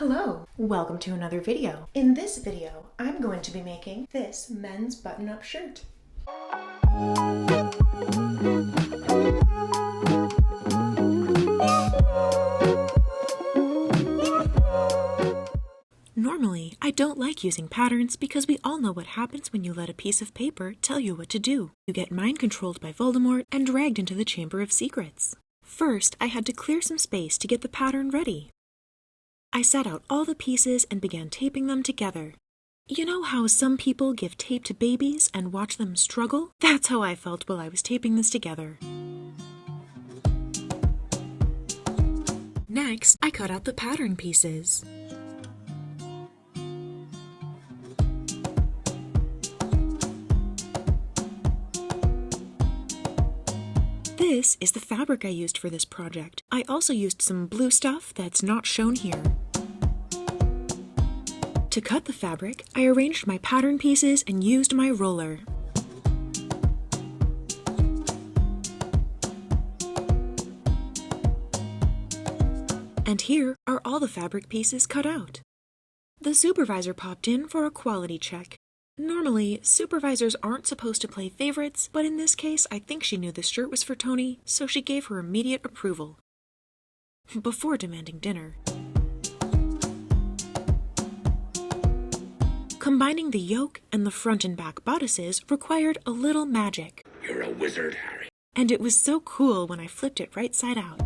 Hello, welcome to another video. In this video, I'm going to be making this men's button-up shirt. Normally, I don't like using patterns because we all know what happens when you let a piece of paper tell you what to do. You get mind-controlled by Voldemort and dragged into the Chamber of Secrets. First, I had to clear some space to get the pattern ready. I set out all the pieces and began taping them together. You know how some people give tape to babies and watch them struggle? That's how I felt while I was taping this together. Next, I cut out the pattern pieces. This is the fabric I used for this project. I also used some blue stuff that's not shown here. To cut the fabric, I arranged my pattern pieces and used my roller. And here are all the fabric pieces cut out. The supervisor popped in for a quality check. Normally, supervisors aren't supposed to play favorites, but in this case, I think she knew this shirt was for Tony, so she gave her immediate approval. Before demanding dinner. Combining the yoke and the front and back bodices required a little magic. You're a wizard, Harry. And it was so cool when I flipped it right side out.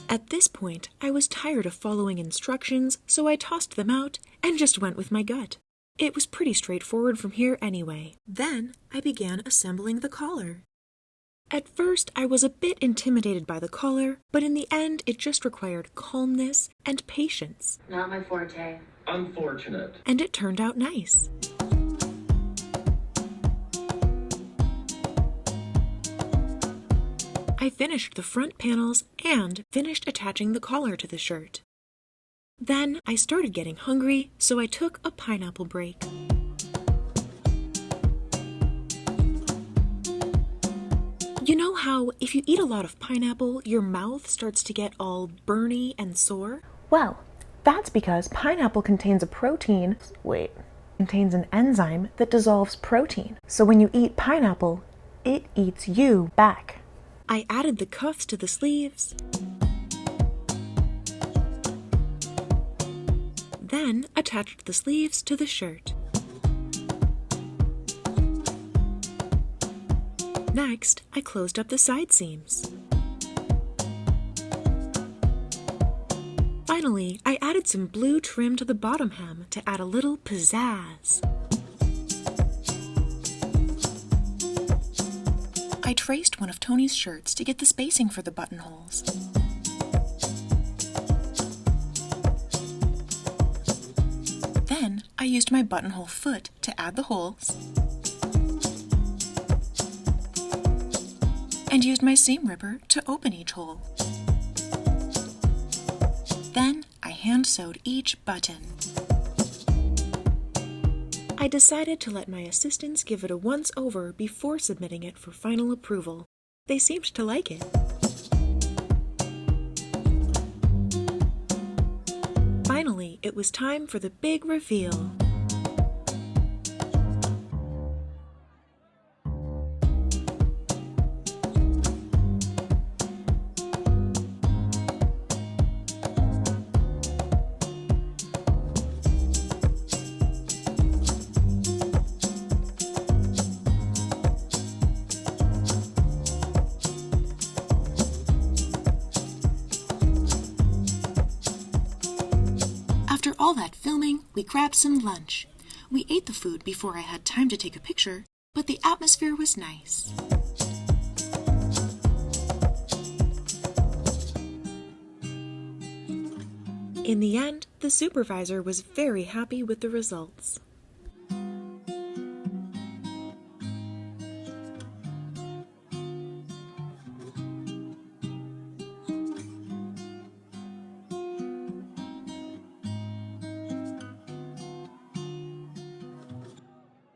At this point, I was tired of following instructions, so I tossed them out and just went with my gut. It was pretty straightforward from here anyway. Then, I began assembling the collar. At first, I was a bit intimidated by the collar, but in the end, it just required calmness and patience. Not my forte. Unfortunate. And it turned out nice. I finished the front panels and finished attaching the collar to the shirt. Then I started getting hungry, so I took a pineapple break. You know how if you eat a lot of pineapple, your mouth starts to get all burny and sore? Well, that's because pineapple contains contains an enzyme that dissolves protein. So when you eat pineapple, it eats you back. I added the cuffs to the sleeves, then attached the sleeves to the shirt. Next, I closed up the side seams. Finally, I added some blue trim to the bottom hem to add a little pizzazz. I traced one of Tony's shirts to get the spacing for the buttonholes. Then, I used my buttonhole foot to add the holes, and used my seam ripper to open each hole. Then, I hand-sewed each button. I decided to let my assistants give it a once-over before submitting it for final approval. They seemed to like it. Finally, it was time for the big reveal. After all that filming, we grabbed some lunch. We ate the food before I had time to take a picture, but the atmosphere was nice. In the end, the supervisor was very happy with the results.